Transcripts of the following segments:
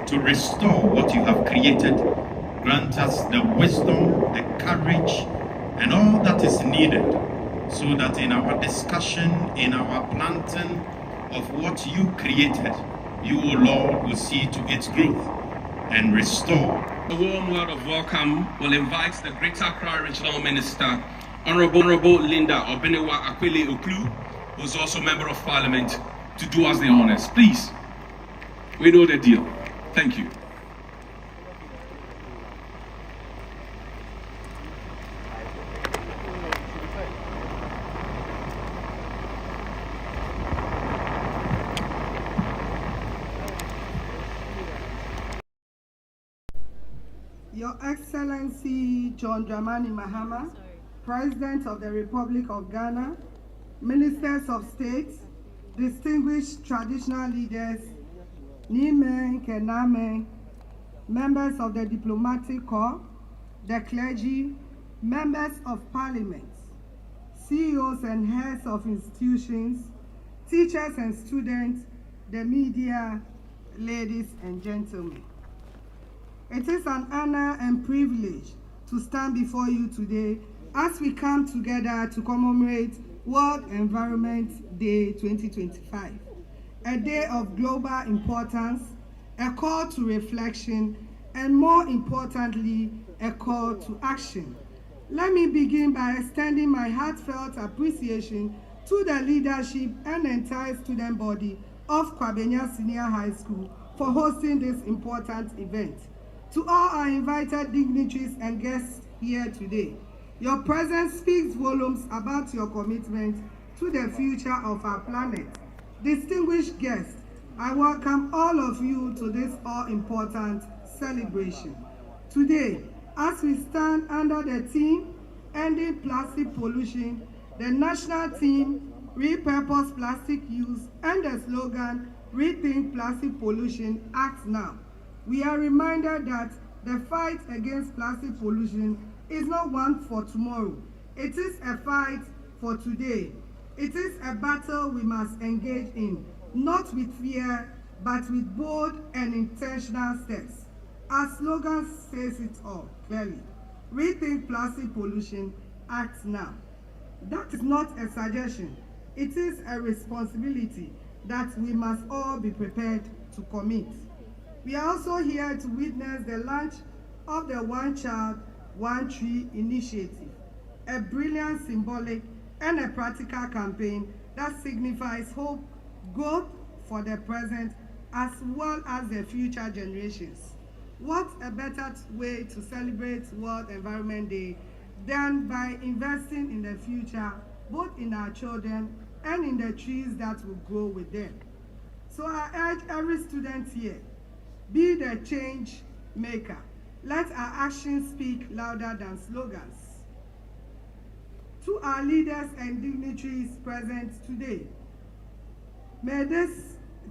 to restore what you have created. Grant us the wisdom, the courage, and all that is needed, so that in our discussion, in our planting of what you created, you, O Lord, will see to its growth and restore. A warm word of welcome will invite the Greater Accra Regional Minister, Honorable Linda Obenewa Akwele Oklu, who is also Member of Parliament, to do us the honors. Please, we know the deal. Thank you. Your Excellency John Dramani Mahama, President of the Republic of Ghana, Ministers of State, distinguished traditional leaders, Nime Kename, members of the Diplomatic Corps, the clergy, members of Parliament, CEOs and heads of institutions, teachers and students, the media, ladies and gentlemen. It is an honor and privilege to stand before you today as we come together to commemorate World Environment Day 2025, a day of global importance, a call to reflection, and more importantly, a call to action. Let me begin by extending my heartfelt appreciation to the leadership and entire student body of Kwabenya Senior High School for hosting this important event. To all our invited dignitaries and guests here today, your presence speaks volumes about your commitment to the future of our planet. Distinguished guests, I welcome all of you to this all-important celebration. Today, as we stand under the theme, Ending Plastic Pollution, the national theme, Repurpose Plastic Use, and the slogan, Rethink Plastic Pollution, Act Now. We are reminded that the fight against plastic pollution is not one for tomorrow. It is a fight for today. It is a battle we must engage in, not with fear, but with bold and intentional steps. Our slogan says it all clearly. Rethink plastic pollution, act now. That is not a suggestion. It is a responsibility that we must all be prepared to commit. We are also here to witness the launch of the One Child, One Tree initiative, a brilliant symbolic and a practical campaign that signifies hope, growth for the present as well as the future generations. What a better way to celebrate World Environment Day than by investing in the future, both in our children and in the trees that will grow with them. So I urge every student here, be the change maker. Let our actions speak louder than slogans. To our leaders and dignitaries present today, may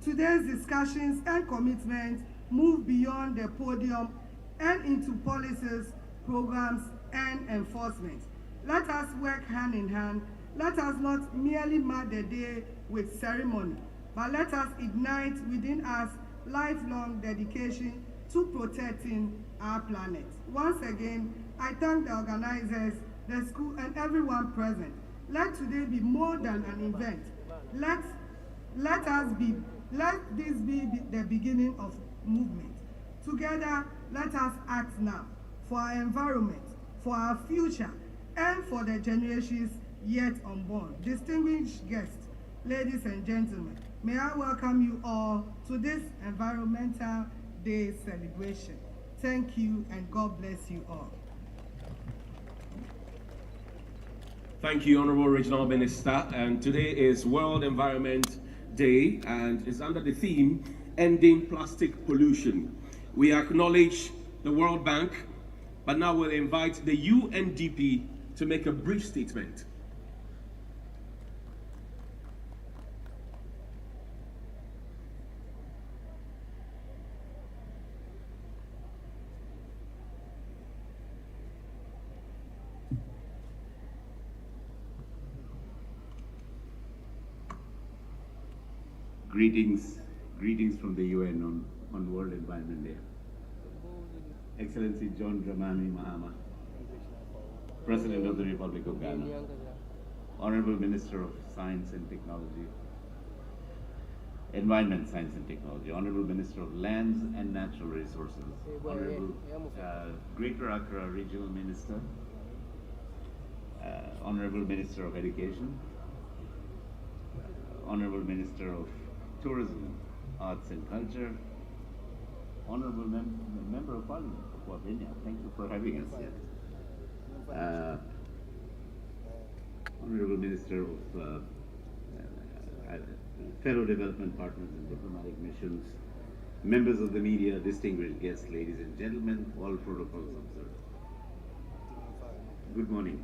today's discussions and commitments move beyond the podium and into policies, programs, and enforcement. Let us work hand in hand. Let us not merely mark the day with ceremony, but let us ignite within us lifelong dedication to protecting our planet. Once again, I thank the organizers, the school, and everyone present. Let today be more than an event. Let this be the beginning of movement. Together, let us act now for our environment, for our future, and for the generations yet unborn. Distinguished guests, ladies and gentlemen, may I welcome you all to this Environmental Day celebration. Thank you, and God bless you all. Thank you, Honorable Regional Minister. And today is World Environment Day, and it's under the theme, Ending Plastic Pollution. We acknowledge the World Bank, but now we'll invite the UNDP to make a brief statement. Greetings from the UN on World Environment Day. Excellency John Dramani Mahama, President of the Republic of Ghana, Honorable Minister of Science and Technology, Environment, Science and Technology, Honorable Minister of Lands and Natural Resources, Honorable Greater Accra Regional Minister, Honorable Minister of Education, Honorable Minister of Tourism, Arts and Culture, Honorable Member of Parliament of Wapenya, thank you for having us here. Honorable Minister of fellow development partners and diplomatic missions, members of the media, distinguished guests, ladies and gentlemen, all protocols observed. Good morning.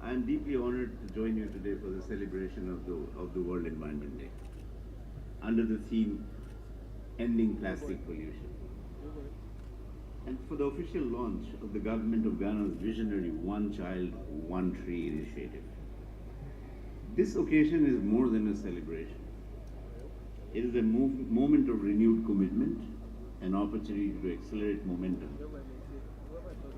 I am deeply honored to join you today for the celebration of the World Environment Day under the theme Ending Plastic Pollution, and for the official launch of the Government of Ghana's visionary One Child, One Tree initiative. This occasion is more than a celebration. It is a moment of renewed commitment, an opportunity to accelerate momentum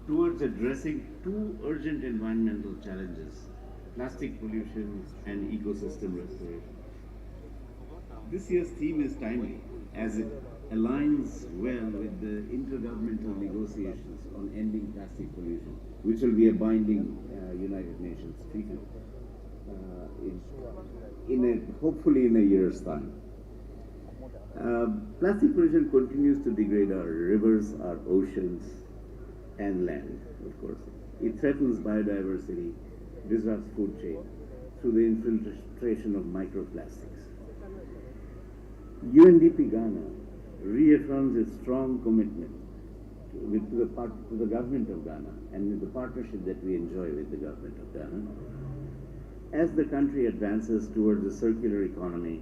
towards addressing two urgent environmental challenges: plastic pollution and ecosystem restoration. This year's theme is timely as it aligns well with the intergovernmental negotiations on ending plastic pollution, which will be a binding United Nations treaty hopefully in a year's time. Plastic pollution continues to degrade our rivers, our oceans, and land, of course. It threatens biodiversity, disrupts food chain through the infiltration of microplastics. UNDP Ghana reaffirms its strong commitment to the government of Ghana and with the partnership that we enjoy with the government of Ghana as the country advances towards a circular economy,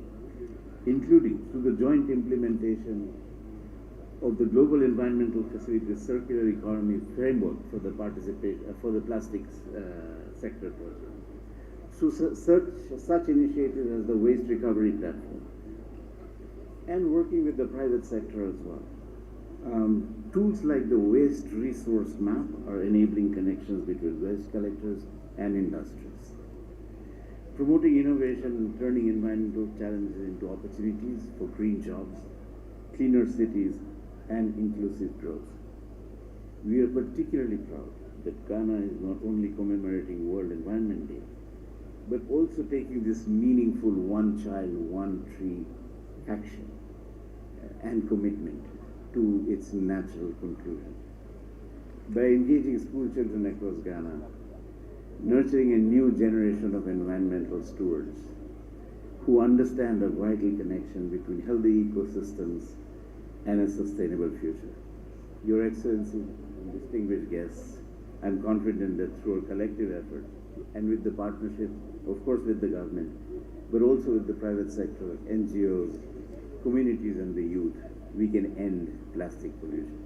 including through the joint implementation of the Global Environmental Facility Circular Economy Framework for the participation for the plastics sector project. So such initiatives as the Waste Recovery Platform, and working with the private sector as well. Tools like the Waste Resource Map are enabling connections between waste collectors and industries. Promoting innovation and turning environmental challenges into opportunities for green jobs, cleaner cities, and inclusive growth. We are particularly proud that Ghana is not only commemorating World Environment Day, but also taking this meaningful One Child, One Tree action and commitment to its natural conclusion. By engaging school children across Ghana, nurturing a new generation of environmental stewards who understand the vital connection between healthy ecosystems and a sustainable future. Your Excellency and distinguished guests, I'm confident that through a collective effort and with the partnership, of course with the government, but also with the private sector, NGOs, communities and the youth, we can end plastic pollution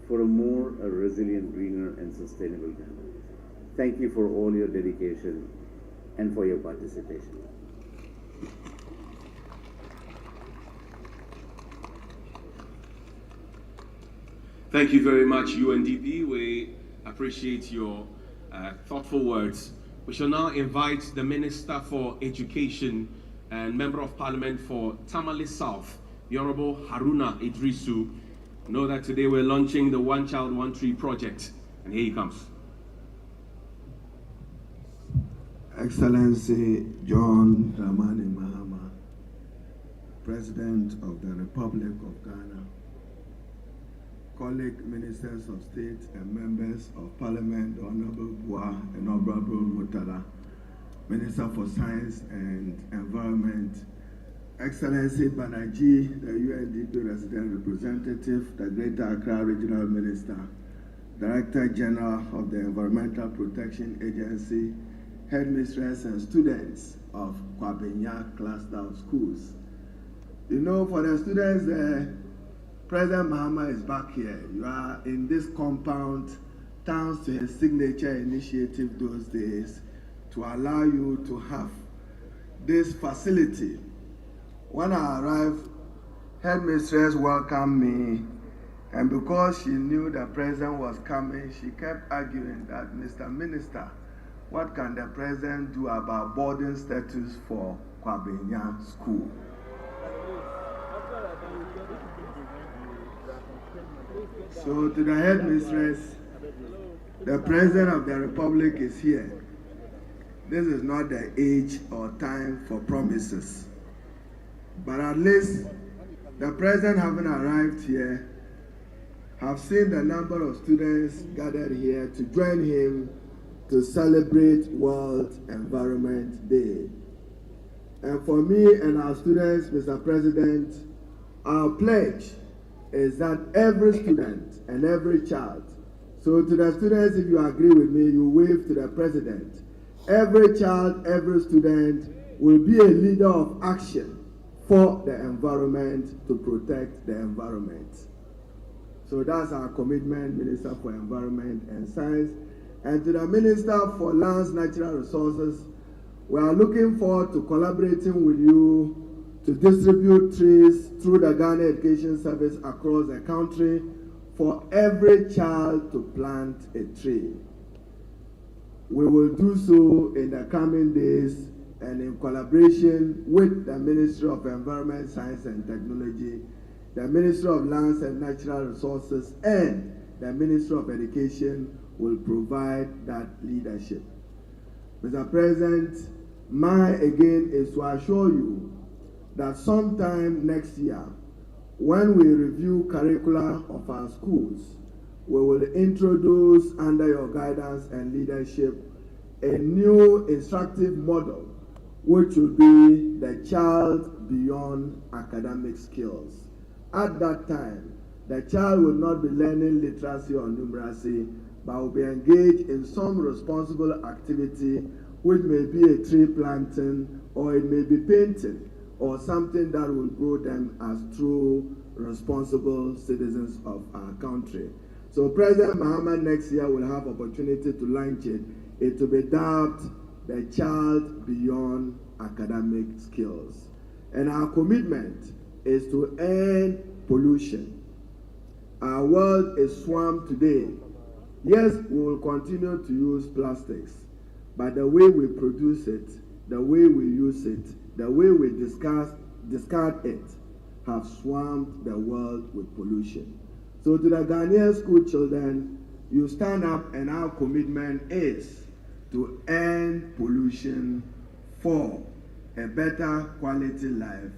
for a more resilient, greener and sustainable Ghana. Thank you for all your dedication and for your participation. Thank you very much, UNDP. We appreciate your thoughtful words. We shall now invite the Minister for Education and Member of Parliament for Tamale South, the Honorable Haruna Idrisu. Know that today we're launching the One Child, One Tree project, and here he comes. Excellency John Dramani Mahama, President of the Republic of Ghana, colleague ministers of state and members of parliament, Honorable Bua and Honorable Mutala, Minister for Science and Environment, Excellency Banaji, the UNDP resident representative, the Greater Accra Regional Minister, Director General of the Environmental Protection Agency, headmistress and students of Kwabenya cluster of schools. You know, for the students, President Mahama is back here. You are in this compound thanks to his signature initiative those days to allow you to have this facility. When I arrived, headmistress welcomed me, and because she knew the president was coming, she kept arguing that, Mr. Minister, what can the president do about boarding status for Kwabenya School? So to the headmistress, the President of the Republic is here. This is not the age or time for promises. But at least the President, having arrived here, have seen the number of students gathered here to join him to celebrate World Environment Day. And for me and our students, Mr. President, our pledge is that every student and every child, so to the students, if you agree with me, you wave to the President. Every child, every student will be a leader of action for the environment, to protect the environment. So that's our commitment, Minister for Environment and Science. And to the Minister for Lands, Natural Resources, we are looking forward to collaborating with you to distribute trees through the Ghana Education Service across the country for every child to plant a tree. We will do so in the coming days and in collaboration with the Ministry of Environment, Science and Technology, the Ministry of Lands and Natural Resources, and the Ministry of Education will provide that leadership. Mr. President, mine again is to assure you that sometime next year, when we review curricula of our schools, we will introduce, under your guidance and leadership, a new instructive model, which will be the child beyond academic skills. At that time, the child will not be learning literacy or numeracy, but will be engaged in some responsible activity, which may be a tree planting, or it may be painting, or something that will grow them as true responsible citizens of our country. So President Mahama next year will have opportunity to launch it. It will be dubbed the Child Beyond Academic Skills. And our commitment is to end pollution. Our world is swarmed today. Yes, we will continue to use plastics, but the way we produce it, the way we use it, the way we discard it, have swarmed the world with pollution. So to the Ghanaian school children, you stand up, and our commitment is to end pollution for a better quality life,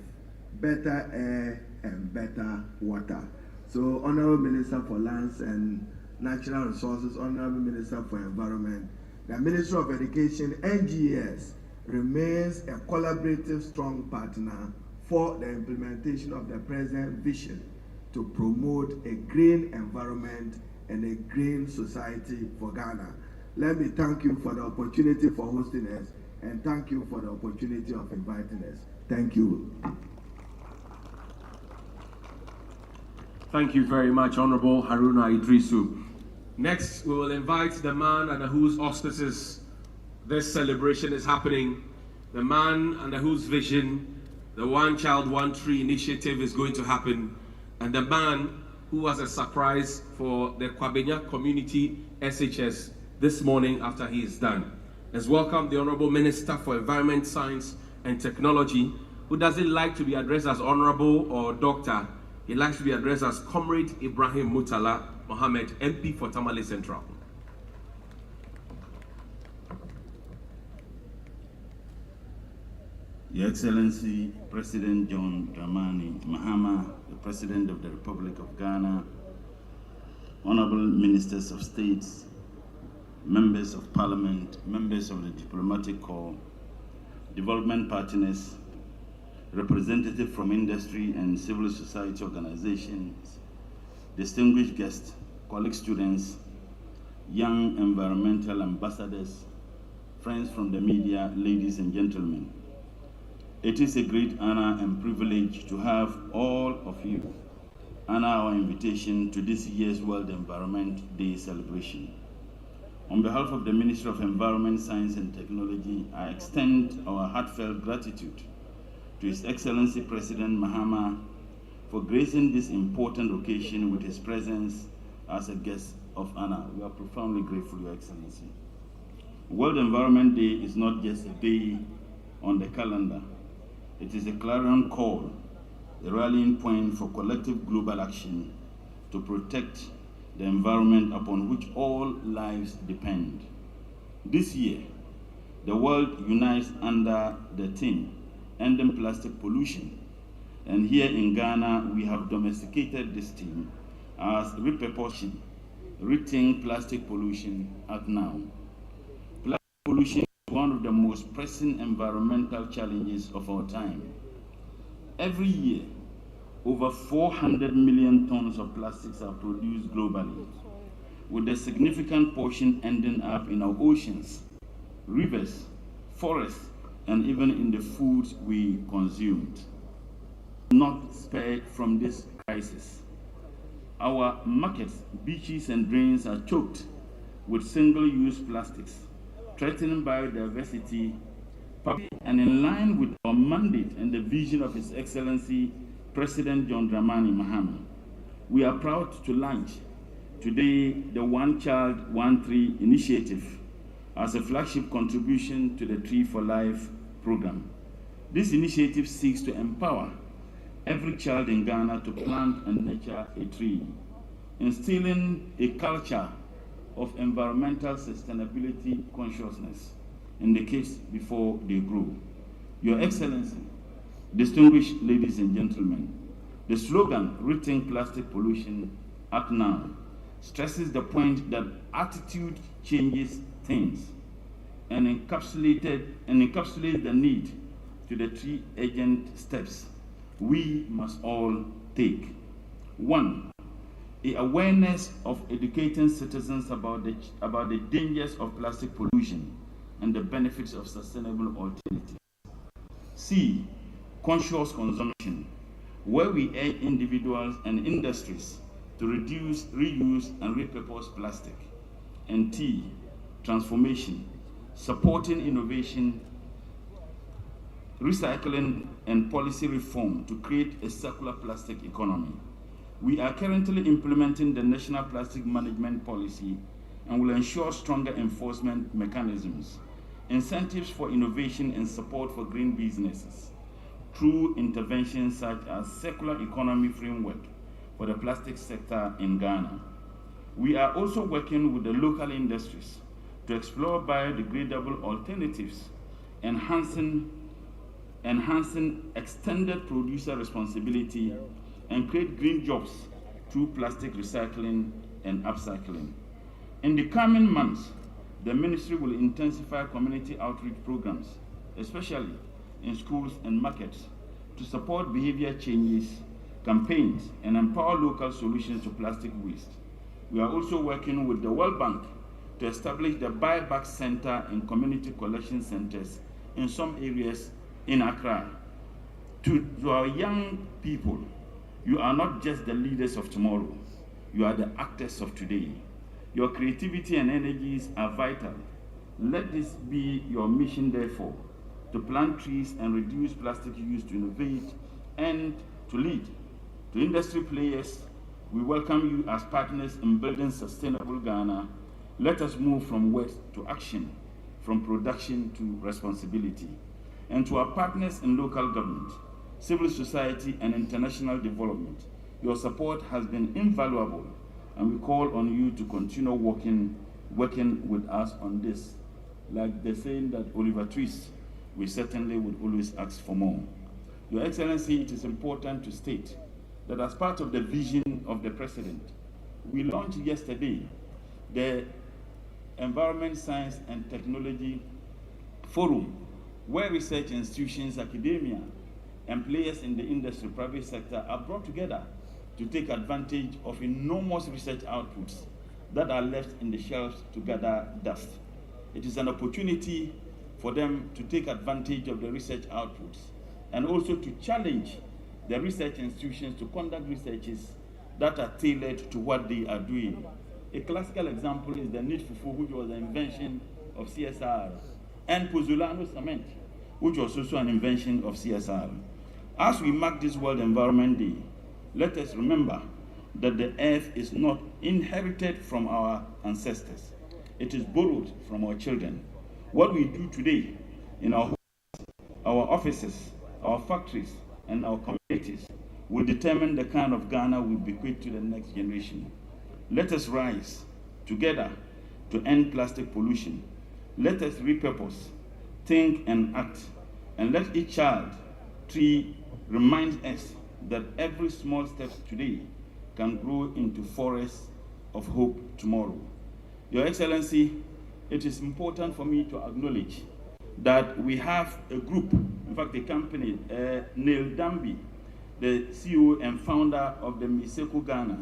better air, and better water. So Honorable Minister for Lands and Natural Resources, Honorable Minister for Environment, the Ministry of Education, NGS, remains a collaborative, strong partner for the implementation of the President's vision to promote a green environment and a green society for Ghana. Let me thank you for the opportunity for hosting us, and thank you for the opportunity of inviting us. Thank you. Thank you very much, Honorable Haruna Idrisu. Next, we will invite the man under whose auspices this celebration is happening, the man under whose vision the One Child, One Tree initiative is going to happen, and the man who has a surprise for the Kwabenya Community SHS this morning after he is done. Let's welcome the Honorable Minister for Environment, Science and Technology, who doesn't like to be addressed as Honorable or Doctor. He likes to be addressed as Comrade Ibrahim Mutala Mohammed, MP for Tamale Central. Your Excellency, President John Dramani Mahama, the President of the Republic of Ghana, Honorable Ministers of States, Members of Parliament, members of the Diplomatic Corps, development partners, representatives from industry and civil society organizations, distinguished guests, colleague students, young environmental ambassadors, friends from the media, ladies and gentlemen. It is a great honor and privilege to have all of you honor our invitation to this year's World Environment Day celebration. On behalf of the Ministry of Environment, Science and Technology, I extend our heartfelt gratitude to His Excellency President Mahama for gracing this important occasion with his presence as a guest of honor. We are profoundly grateful, Your Excellency. World Environment Day is not just a day on the calendar. It is a clarion call, a rallying point for collective global action to protect the environment upon which all lives depend. This year, the world unites under the theme, Ending Plastic Pollution. And here in Ghana, we have domesticated this theme as Repurposing, Rethink Plastic Pollution at Now. Plastic pollution is one of the most pressing environmental challenges of our time. Every year, over 400 million tons of plastics are produced globally, with a significant portion ending up in our oceans, rivers, forests, and even in the foods we consumed. Not spared from this crisis. Our markets, beaches, and drains are choked with single-use plastics, threatening biodiversity, and in line with our mandate and the vision of His Excellency President John Dramani Mahama, we are proud to launch today the One Child, One Tree initiative as a flagship contribution to the Tree for Life program. This initiative seeks to empower every child in Ghana to plant and nurture a tree, instilling a culture of environmental sustainability consciousness in the kids before they grow. Your Excellency, distinguished ladies and gentlemen, the slogan, Rethink Plastic Pollution, Act Now, stresses the point that attitude changes things and encapsulates the need to the three urgent steps we must all take. 1, the awareness of educating citizens about the dangers of plastic pollution and the benefits of sustainable alternatives. C, conscious consumption, where we urge individuals and industries to reduce, reuse, and repurpose plastic. And T, transformation, supporting innovation, recycling, and policy reform to create a circular plastic economy. We are currently implementing the National Plastic Management Policy and will ensure stronger enforcement mechanisms, incentives for innovation, and support for green businesses through interventions such as circular economy framework for the plastic sector in Ghana. We are also working with the local industries to explore biodegradable alternatives, enhancing extended producer responsibility, and create green jobs through plastic recycling and upcycling. In the coming months, the ministry will intensify community outreach programs, especially in schools and markets, to support behavior changes, campaigns, and empower local solutions to plastic waste. We are also working with the World Bank to establish the buyback center and community collection centers in some areas in Accra. To our young people, you are not just the leaders of tomorrow, you are the actors of today. Your creativity and energies are vital. Let this be your mission, therefore, to plant trees and reduce plastic use, to innovate and to lead. To industry players, we welcome you as partners in building sustainable Ghana. Let us move from words to action, from production to responsibility. And to our partners in local government, civil society, and international development, your support has been invaluable, and we call on you to continue working with us on this. Like the saying that Oliver Twist, we certainly would always ask for more. Your Excellency, it is important to state that as part of the vision of the President, we launched yesterday the Environment, Science, and Technology Forum, where research institutions, academia, and players in the industry, private sector are brought together to take advantage of enormous research outputs that are left in the shelves to gather dust. It is an opportunity for them to take advantage of the research outputs and also to challenge the research institutions to conduct researches that are tailored to what they are doing. A classical example is the need fufu, which was an invention of CSR, and Pozzolano cement, which was also an invention of CSR. As we mark this World Environment Day, Let us remember that the earth is not inherited from our ancestors. It is borrowed from our children. What we do today in our offices, our factories, and our communities will determine the kind of Ghana we bequeath to the next generation. Let us rise together to end plastic pollution. Let us repurpose, think, and act, and let each child tree remind us that every small step today can grow into forests of hope tomorrow. Your Excellency, it is important for me to acknowledge that we have a group, in fact a company, Neil Dambi, the CEO and founder of the Miseko Ghana.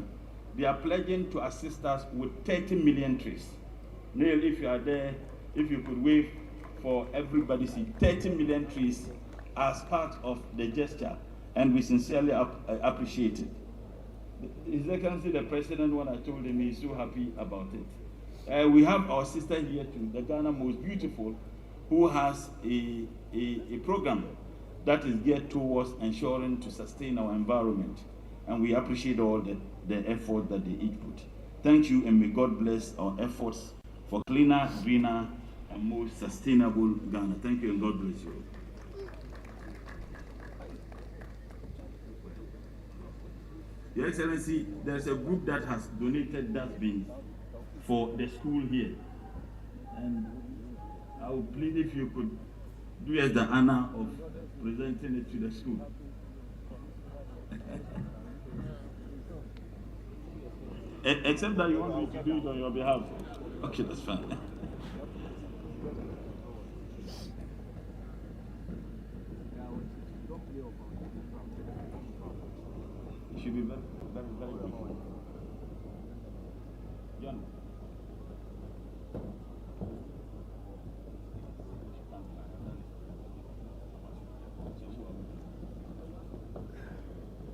They are pledging to assist us with 30 million trees. Neil, if you are there, if you could wave for everybody, see 30 million trees as part of the gesture, and we sincerely appreciate it. His Excellency the President, when I told him, he's so happy about it. We have our sister here too, the Ghana Most Beautiful, who has a program that is geared towards ensuring to sustain our environment. And we appreciate all the effort that they each put. Thank you, and may God bless our efforts for cleaner, greener, and more sustainable Ghana. Thank you, and God bless you. Your Excellency, there's a group that has donated dustbins for the school here. And I would plead if you could do us the honor of presenting it to the school. Except that you want me to do it on your behalf. Okay, that's fine. It should be very, very, very beautiful. Yeah.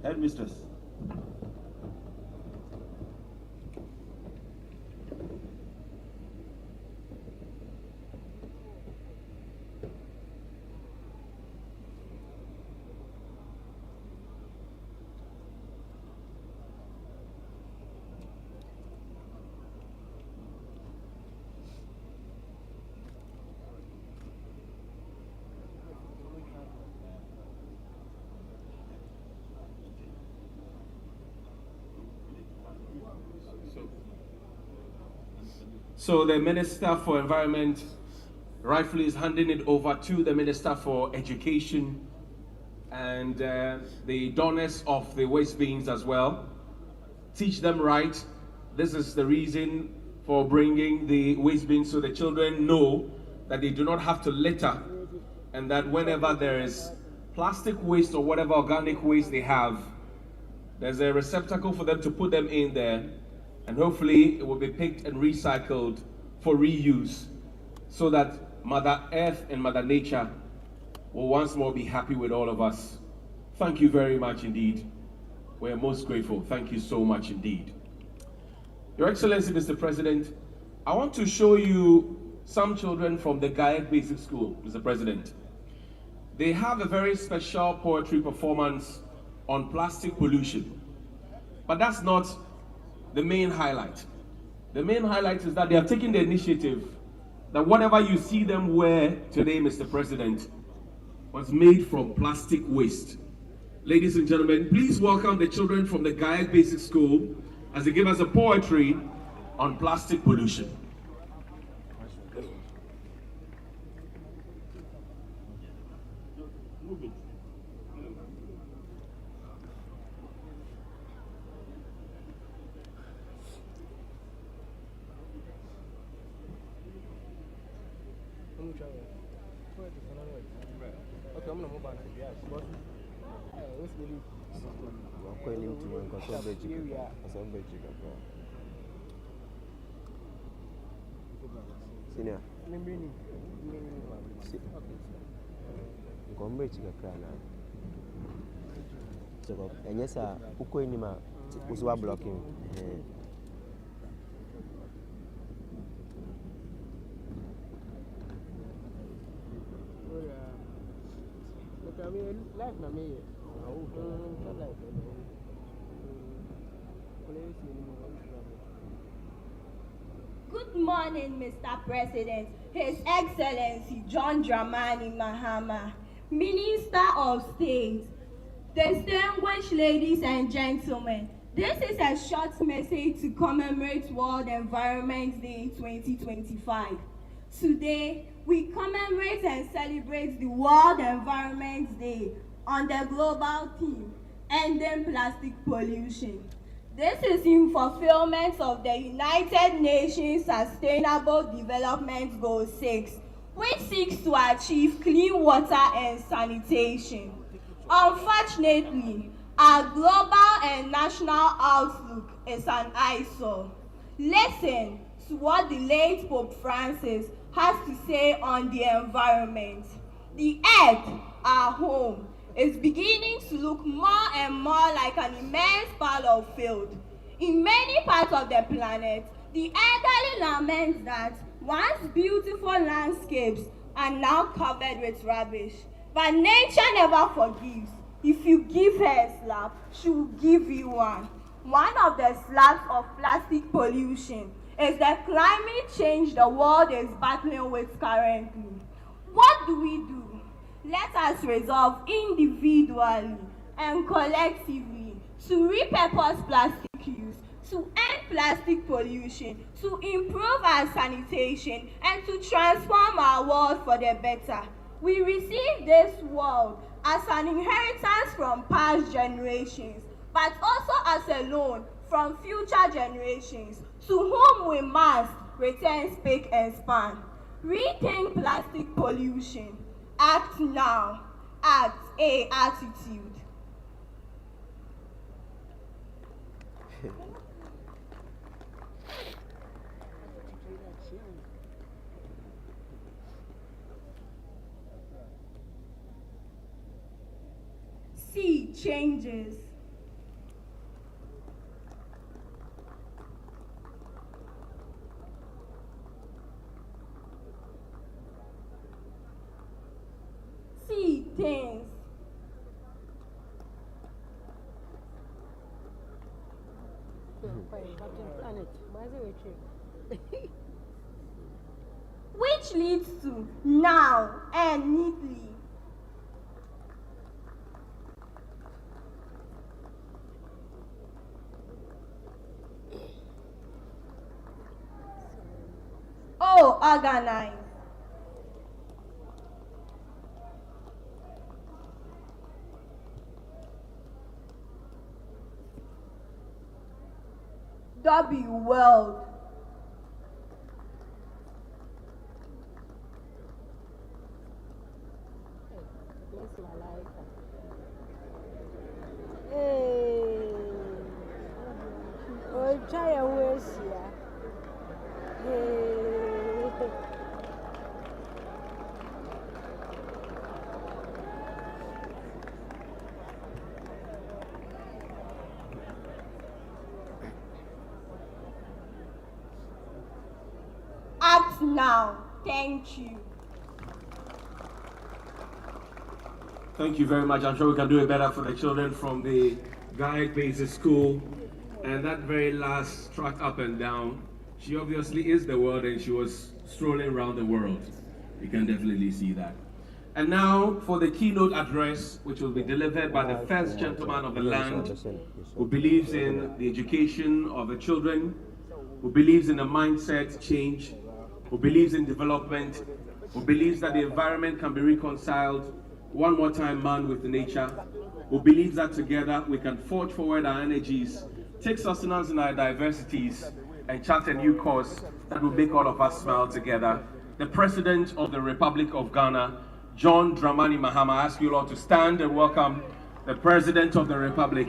Headmistress. So the Minister for Environment rightfully is handing it over to the Minister for Education and the donors of the waste bins as well. Teach them right. This is the reason for bringing the waste bins, so the children know that they do not have to litter, and that whenever there is plastic waste or whatever organic waste they have, there's a receptacle for them to put them in there, and hopefully it will be picked and recycled for reuse, so that Mother Earth and Mother Nature will once more be happy with all of us. Thank you very much indeed. We're most grateful. Thank you so much indeed. Your Excellency, Mr. President, I want to show you some children from the Gayak Basic School, Mr. President. They have a very special poetry performance on plastic pollution. But that's not the main highlight. The main highlight is that they have taken the initiative that whatever you see them wear today, Mr. President, was made from plastic waste. Ladies and gentlemen, please welcome the children from the Gayak Basic School as they give us a poetry on plastic pollution. Senior. Ngombe chikakana. So, and yes, uko inima uswa blocking. Good morning, Mr. President, His Excellency John Dramani Mahama, Minister of State, distinguished ladies and gentlemen. This is a short message to commemorate World Environment Day 2025. Today, we commemorate and celebrate the World Environment Day on the global theme, Ending Plastic Pollution. This is in fulfillment of the United Nations Sustainable Development Goal 6, which seeks to achieve clean water and sanitation. Unfortunately, our global and national outlook is an eyesore. Listen to what the late Pope Francis has to say on the environment. The earth, our home, is beginning to look more and more like an immense pile of field. In many parts of the planet, the elderly lament that once beautiful landscapes are now covered with rubbish. But nature never forgives. If you give her a slap, she will give you one. One of the slaps of plastic pollution is the climate change the world is battling with currently. What do? Let us resolve individually and collectively to repurpose plastic use, to end plastic pollution, to improve our sanitation, and to transform our world for the better. We receive this world as an inheritance from past generations, but also as a loan from future generations, to whom we must return spick and span. Rethink plastic pollution. Act now. Act a attitude. See changes. See things. Which leads to now and neatly. Oh, organize. W world. Hey, oh, try and waste here. Hey. Act now. Thank you. Thank you very much. I'm sure we can do it better for the children from the Guide Basic School. And that very last track up and down, she obviously is the world and she was strolling around the world. You can definitely see that. And now for the keynote address, which will be delivered by the first gentleman of the land, who believes in the education of the children, who believes in a mindset change, who believes in development, who believes that the environment can be reconciled, one more time man with nature, who believes that together we can forge forward our energies, take sustenance in our diversities, and chart a new course that will make all of us smile together. The President of the Republic of Ghana, John Dramani Mahama. I ask you all to stand and welcome the President of the Republic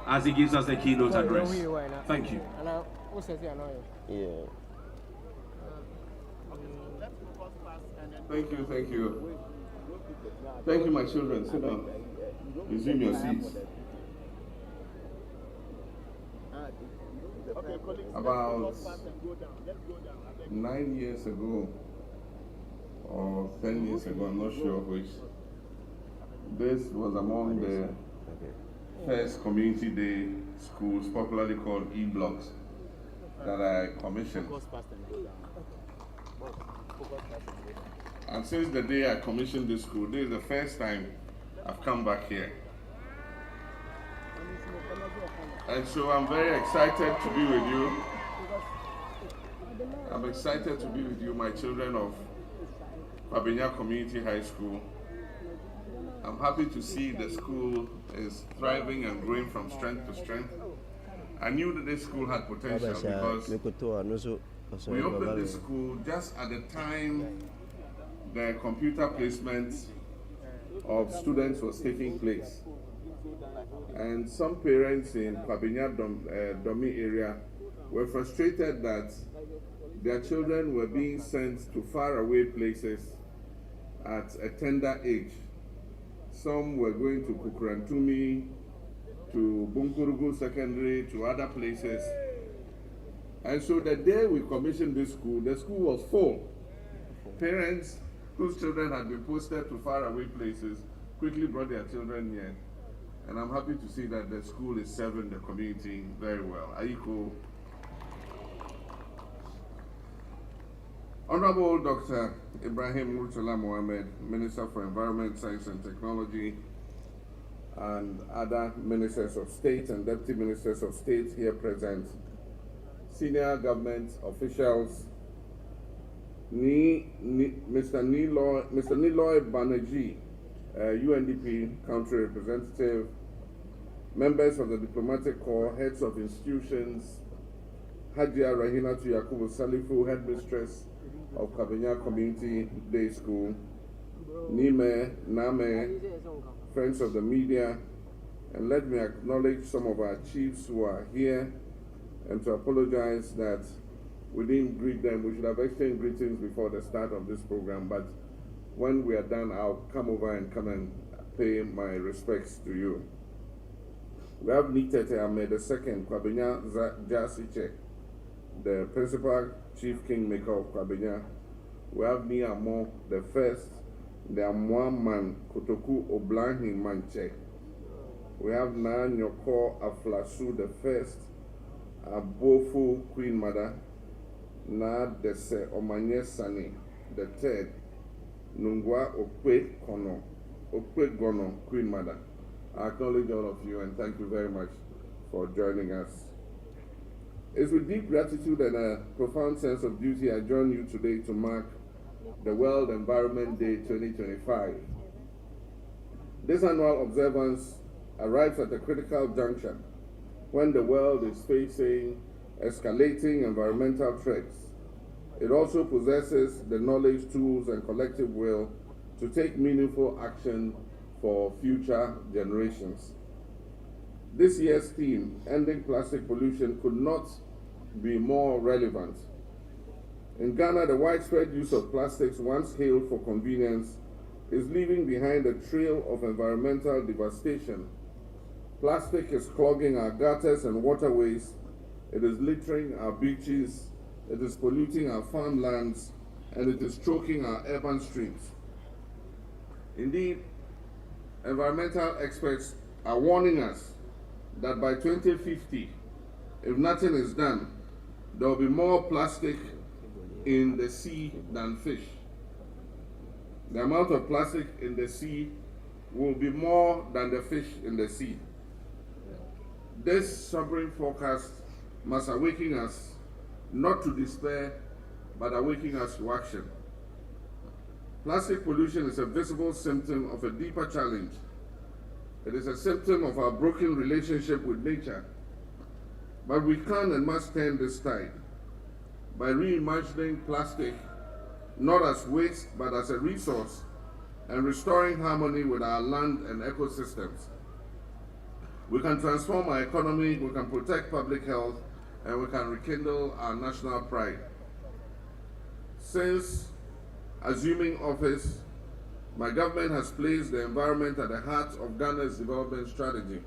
as he gives us the keynote address. Thank you. Yeah. Thank you, thank you. Thank you, my children. Sit down. Resume your seats. About 9 years ago, or 10 years ago, I'm not sure which, this was among the first community day schools, popularly called E-blocks, that I commissioned. And since the day I commissioned this school, this is the first time I've come back here. And so I'm very excited to be with you. I'm excited to be with you, my children of Kwabenya Community High School. I'm happy to see the school is thriving and growing from strength to strength. I knew that this school had potential because we opened this school just at the time the computer placement of students was taking place. And some parents in Kwabenya Domi area were frustrated that their children were being sent to faraway places at a tender age. Some were going to Kukurantumi, to Bunkurugu Secondary, to other places. And so the day we commissioned this school, the school was full. Parents whose children had been posted to faraway places quickly brought their children here. And I'm happy to see that the school is serving the community very well. Aiko. Honorable Dr. Ibrahim Murtala Mohammed, Minister for Environment, Science and Technology, and other ministers of state and deputy ministers of state here present, senior government officials, Mr. Niloy Banerjee, UNDP country representative, members of the diplomatic corps, heads of institutions, Hajia Rahinatu Yakubu Salifu, headmistress of Kwabenya Community Day School, Nime, Name, friends of the media, and let me acknowledge some of our chiefs who are here and to apologize that we didn't greet them. We should have exchanged greetings before the start of this program, but when we are done, I'll come over and come and pay my respects to you. We have Nitete Ahmed II, Kwabenya Jasiche, the principal chief kingmaker of Kwabenya. We have Niamo the first, the Amwaman Kotoku Oblanhi Manche. We have Na Nyoko Aflasu the first, Abofu Queen Mother, Na Dese Omanye Sani the third, Nungwa Okwe Gono Queen Mother. I acknowledge all of you and thank you very much for joining us. It's with deep gratitude and a profound sense of duty I join you today to mark the World Environment Day 2025. This annual observance arrives at a critical juncture when the world is facing escalating environmental threats. It also possesses the knowledge, tools, and collective will to take meaningful action for future generations. This year's theme, Ending Plastic Pollution, could not be more relevant. In Ghana, the widespread use of plastics, once hailed for convenience, is leaving behind a trail of environmental devastation. Plastic is clogging our gutters and waterways, it is littering our beaches, it is polluting our farmlands, and it is choking our urban streams. Indeed, environmental experts are warning us that by 2050, if nothing is done, there will be more plastic in the sea than fish. The amount of plastic in the sea will be more than the fish in the sea. This sobering forecast must awaken us not to despair, but awaken us to action. Plastic pollution is a visible symptom of a deeper challenge. It is a symptom of our broken relationship with nature. But we can and must turn this tide by reimagining plastic not as waste but as a resource and restoring harmony with our land and ecosystems. We can transform our economy, we can protect public health, and we can rekindle our national pride. Since assuming office, my government has placed the environment at the heart of Ghana's development strategy.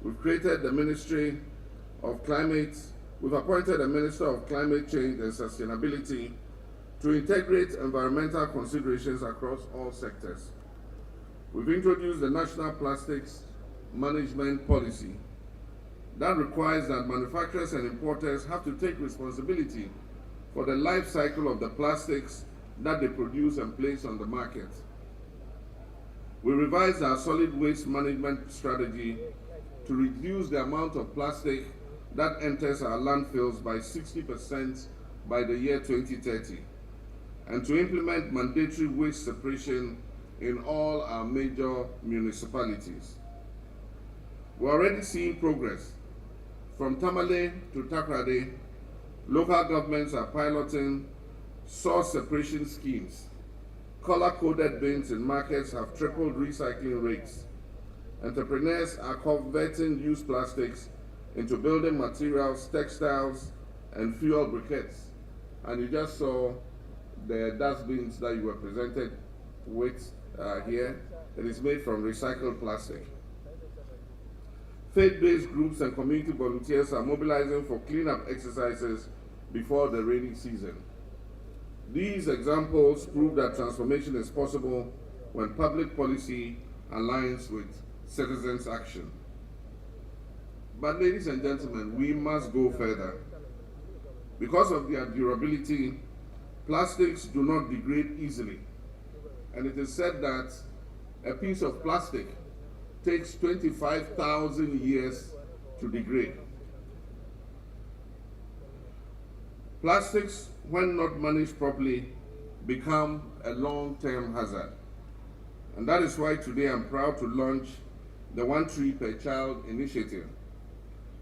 We've created the Ministry of Climate, we've appointed a Minister of Climate Change and Sustainability to integrate environmental considerations across all sectors. We've introduced the National Plastics management policy that requires that manufacturers and importers have to take responsibility for the life cycle of the plastics that they produce and place on the market. We revised our solid waste management strategy to reduce the amount of plastic that enters our landfills by 60% by the year 2030, and to implement mandatory waste separation in all our major municipalities. We're already seeing progress. From Tamale to Takrade, local governments are piloting source separation schemes. Color-coded bins in markets have tripled recycling rates. Entrepreneurs are converting used plastics into building materials, textiles, and fuel briquettes. And you just saw the dustbins that you were presented with here. It is made from recycled plastic. Faith-based groups and community volunteers are mobilizing for cleanup exercises before the rainy season. These examples prove that transformation is possible when public policy aligns with citizens' action. But ladies and gentlemen, we must go further. Because of their durability, plastics do not degrade easily. And it is said that a piece of plastic takes 25,000 years to degrade. Plastics, when not managed properly, become a long-term hazard. And that is why today I'm proud to launch the One Tree Per Child initiative.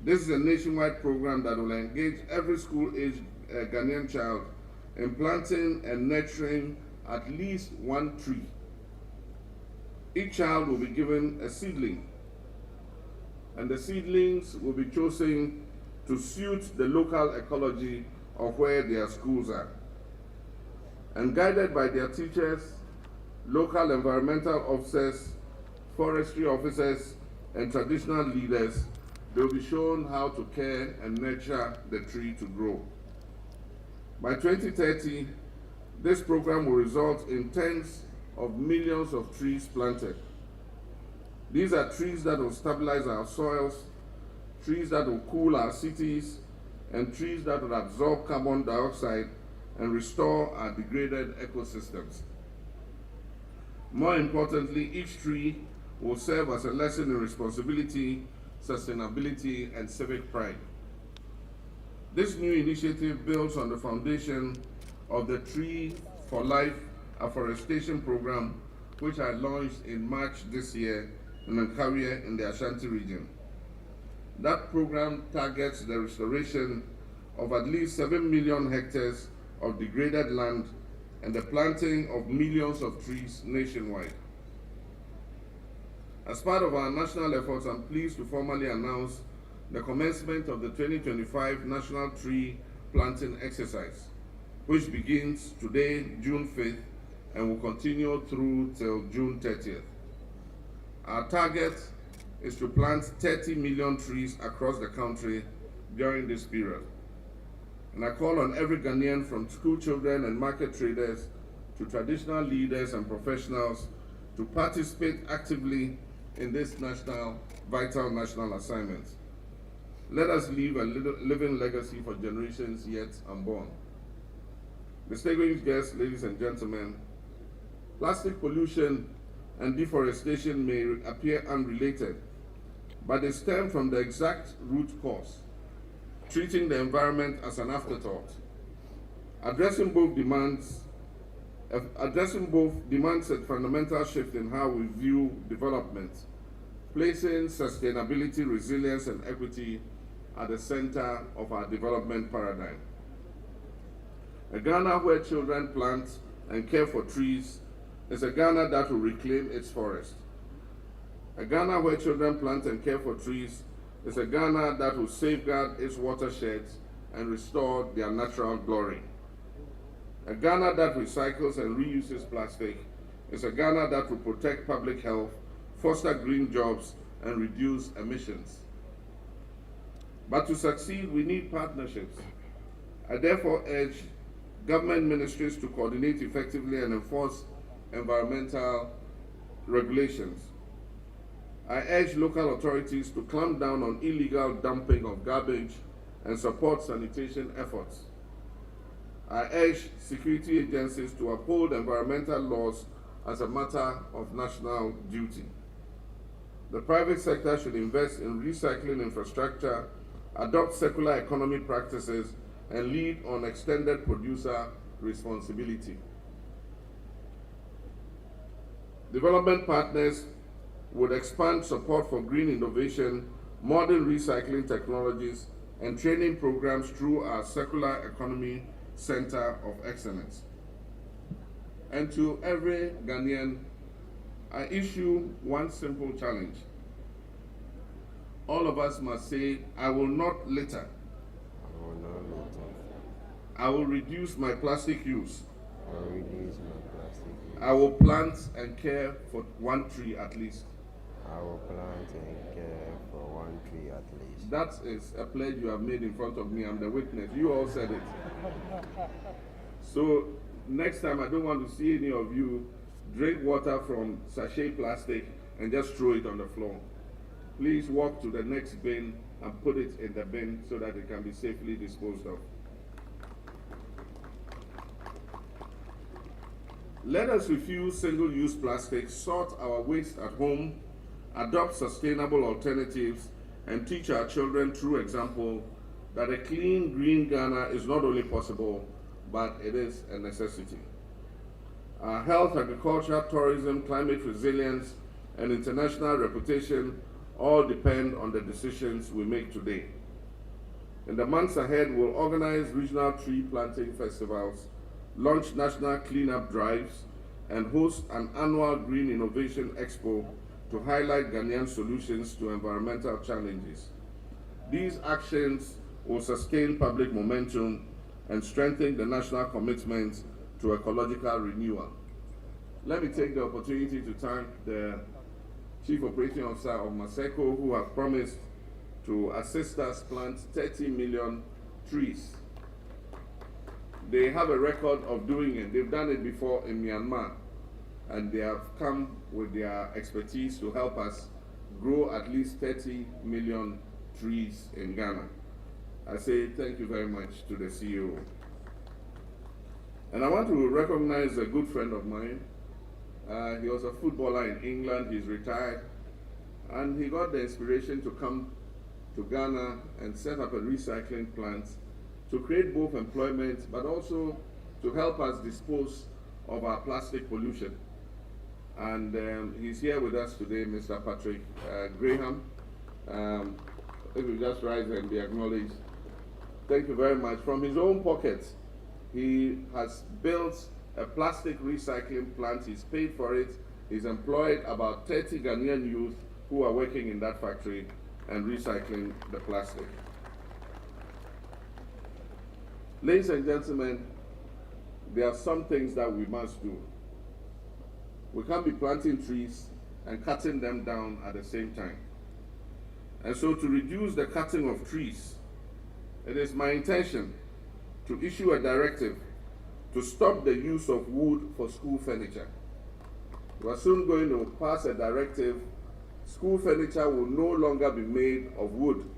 This is a nationwide program that will engage every school-aged Ghanaian child in planting and nurturing at least one tree. Each child will be given a seedling, and the seedlings will be chosen to suit the local ecology of where their schools are. And guided by their teachers, local environmental officers, forestry officers, and traditional leaders, they will be shown how to care and nurture the tree to grow. By 2030, this program will result in tens of millions of trees planted. These are trees that will stabilize our soils, trees that will cool our cities, and trees that will absorb carbon dioxide and restore our degraded ecosystems. More importantly, each tree will serve as a lesson in responsibility, sustainability, and civic pride. This new initiative builds on the foundation of the Tree for Life Reforestation program, which I launched in March this year in Nkawie in the Ashanti region. That program targets the restoration of at least 7 million hectares of degraded land and the planting of millions of trees nationwide. As part of our national efforts, I'm pleased to formally announce the commencement of the 2025 National Tree Planting Exercise, which begins today, June 5th, and will continue through till June 30th. Our target is to plant 30 million trees across the country during this period. And I call on every Ghanaian, from school children and market traders to traditional leaders and professionals, to participate actively in this vital national assignment. Let us leave a living legacy for generations yet unborn. Distinguished guests, ladies and gentlemen, plastic pollution and deforestation may appear unrelated, but they stem from the exact root cause, treating the environment as an afterthought. Addressing both demands a fundamental shift in how we view development, placing sustainability, resilience, and equity at the center of our development paradigm. A Ghana where children plant and care for trees is a Ghana that will reclaim its forest. A Ghana where children plant and care for trees is a Ghana that will safeguard its watersheds and restore their natural glory. A Ghana that recycles and reuses plastic is a Ghana that will protect public health, foster green jobs, and reduce emissions. But to succeed, we need partnerships. I therefore urge government ministries to coordinate effectively and enforce environmental regulations. I urge local authorities to clamp down on illegal dumping of garbage and support sanitation efforts. I urge security agencies to uphold environmental laws as a matter of national duty. The private sector should invest in recycling infrastructure, adopt circular economy practices, and lead on extended producer responsibility. Development partners would expand support for green innovation, modern recycling technologies, and training programs through our Circular Economy Center of Excellence. And to every Ghanaian, I issue one simple challenge. All of us must say, I will not litter. I will not litter. I will reduce my plastic use. I will reduce my plastic use. I will plant and care for one tree at least. I will plant and care for one tree at least. That is a pledge you have made in front of me. I'm the witness. You all said it. So next time, I don't want to see any of you drink water from sachet plastic and just throw it on the floor. Please walk to the next bin and put it in the bin so that it can be safely disposed of. Let us refuse single-use plastic, sort our waste at home, adopt sustainable alternatives, and teach our children through example that a clean, green Ghana is not only possible, but it is a necessity. Our health, agriculture, tourism, climate resilience, and international reputation all depend on the decisions we make today. In the months ahead, we'll organize regional tree planting festivals, launch national cleanup drives, and host an annual Green Innovation Expo to highlight Ghanaian solutions to environmental challenges. These actions will sustain public momentum and strengthen the national commitment to ecological renewal. Let me take the opportunity to thank the Chief Operating Officer of Maseko, who have promised to assist us plant 30 million trees. They have a record of doing it. They've done it before in Myanmar, and they have come with their expertise to help us grow at least 30 million trees in Ghana. I say thank you very much to the CEO. And I want to recognize a good friend of mine. He was a footballer in England, he's retired, and he got the inspiration to come to Ghana and set up a recycling plant to create both employment, but also to help us dispose of our plastic pollution. And he's here with us today, Mr. Patrick Graham. If you just rise and be acknowledged. Thank you very much. From his own pocket, he has built a plastic recycling plant. He's paid for it. He's employed about 30 Ghanaian youth who are working in that factory and recycling the plastic. Ladies and gentlemen, there are some things that we must do. We can't be planting trees and cutting them down at the same time. And so to reduce the cutting of trees, it is my intention to issue a directive to stop the use of wood for school furniture. We are soon going to pass a directive. School furniture will no longer be made of wood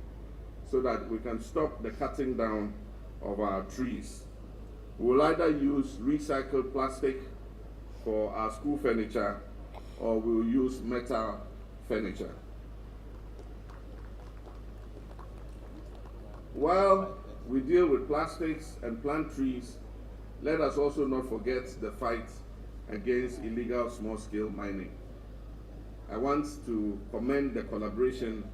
so that we can stop the cutting down of our trees. We will either use recycled plastic for our school furniture or we will use metal furniture. While we deal with plastics and plant trees, let us also not forget the fight against illegal small-scale mining. I want to commend the collaboration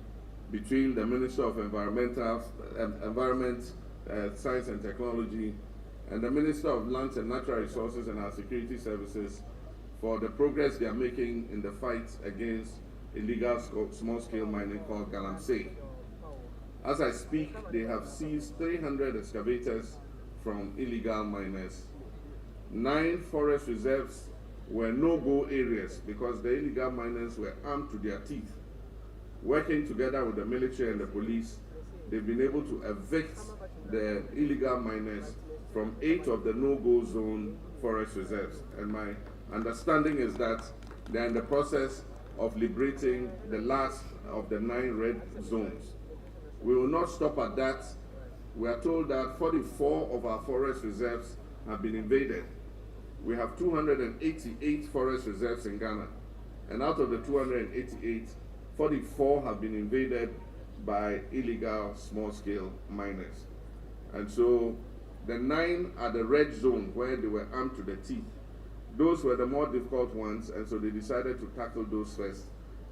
between the Minister of Environment, Science and Technology and the Minister of Lands and Natural Resources and our security services for the progress they are making in the fight against illegal small-scale mining called Galamsey. As I speak, they have seized 300 excavators from illegal miners. 9 forest reserves were no-go areas because the illegal miners were armed to their teeth. Working together with the military and the police, they've been able to evict the illegal miners from 8 of the no-go zone forest reserves. And my understanding is that they're in the process of liberating the last of the 9 red zones. We will not stop at that. We are told that 44 of our forest reserves have been invaded. We have 288 forest reserves in Ghana, and out of the 288, 44 have been invaded by illegal small-scale miners. And so the 9 are the red zone where they were armed to the teeth. Those were the more difficult ones, and so they decided to tackle those first.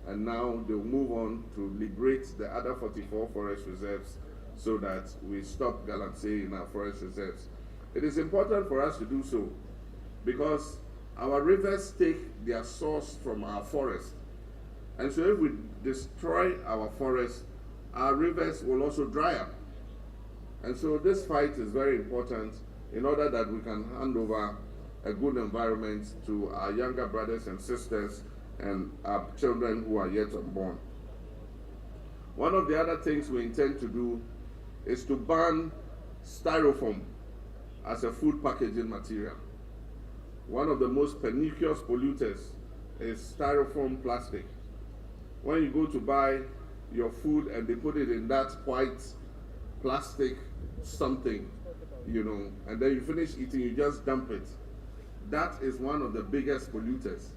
And now they'll move on to liberate the other 44 forest reserves so that we stop galamsey in our forest reserves. It is important for us to do so because our rivers take their source from our forest. And so if we destroy our forest, our rivers will also dry up. And so this fight is very important in order that we can hand over a good environment to our younger brothers and sisters and our children who are yet unborn. One of the other things we intend to do is to ban styrofoam as a food packaging material. One of the most pernicious polluters is styrofoam plastic. When you go to buy your food and they put it in that white plastic something, and then you finish eating, you just dump it. That is one of the biggest polluters.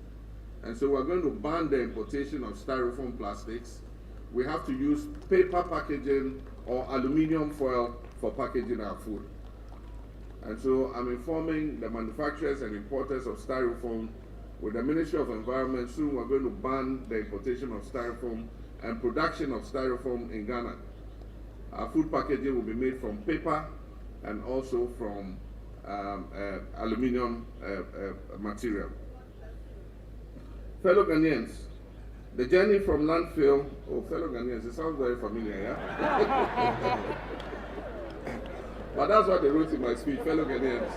And so we're going to ban the importation of styrofoam plastics. We have to use paper packaging or aluminum foil for packaging our food. And so I'm informing the manufacturers and importers of styrofoam with the Ministry of Environment. Soon we're going to ban the importation of styrofoam and production of styrofoam in Ghana. Our food packaging will be made from paper and also from aluminum material. Fellow Ghanaians, the journey from landfill, fellow Ghanaians, it sounds very familiar, yeah? But that's what they wrote in my speech, fellow Ghanaians.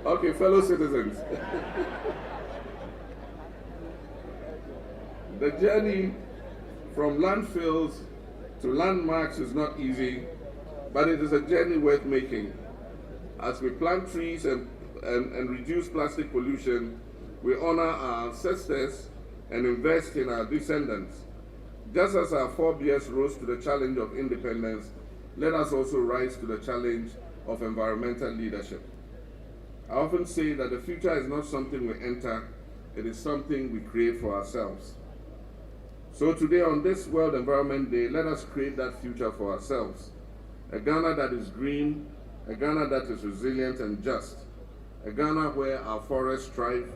Okay, fellow citizens. The journey from landfills to landmarks is not easy, but it is a journey worth making. As we plant trees and reduce plastic pollution, we honor our ancestors and invest in our descendants. Just as our forebears rose to the challenge of independence, let us also rise to the challenge of environmental leadership. I often say that the future is not something we enter, it is something we create for ourselves. So today on this World Environment Day, let us create that future for ourselves. A Ghana that is green, a Ghana that is resilient and just, a Ghana where our forests thrive,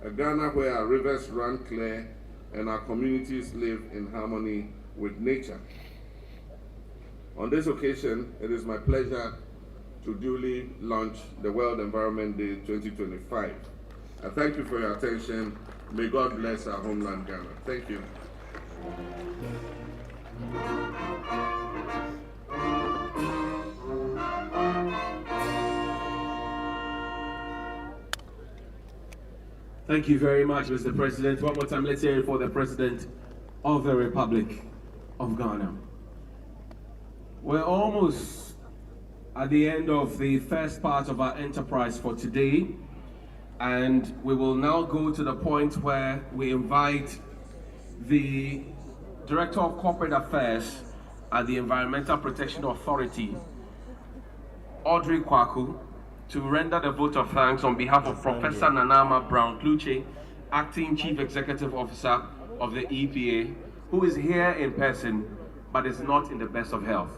a Ghana where our rivers run clear and our communities live in harmony with nature. On this occasion, it is my pleasure to duly launch the World Environment Day 2025. I thank you for your attention. May God bless our homeland, Ghana. Thank you. Thank you very much, Mr. President. One more time, let's hear it for the President of the Republic of Ghana. We're almost at the end of the first part of our enterprise for today, and we will now go to the point where we invite the Director of Corporate Affairs at the Environmental Protection Authority, Audrey Kwaku, to render the vote of thanks on behalf of Professor Nanama Brown-Kluche, Acting Chief Executive Officer of the EPA, who is here in person but is not in the best of health.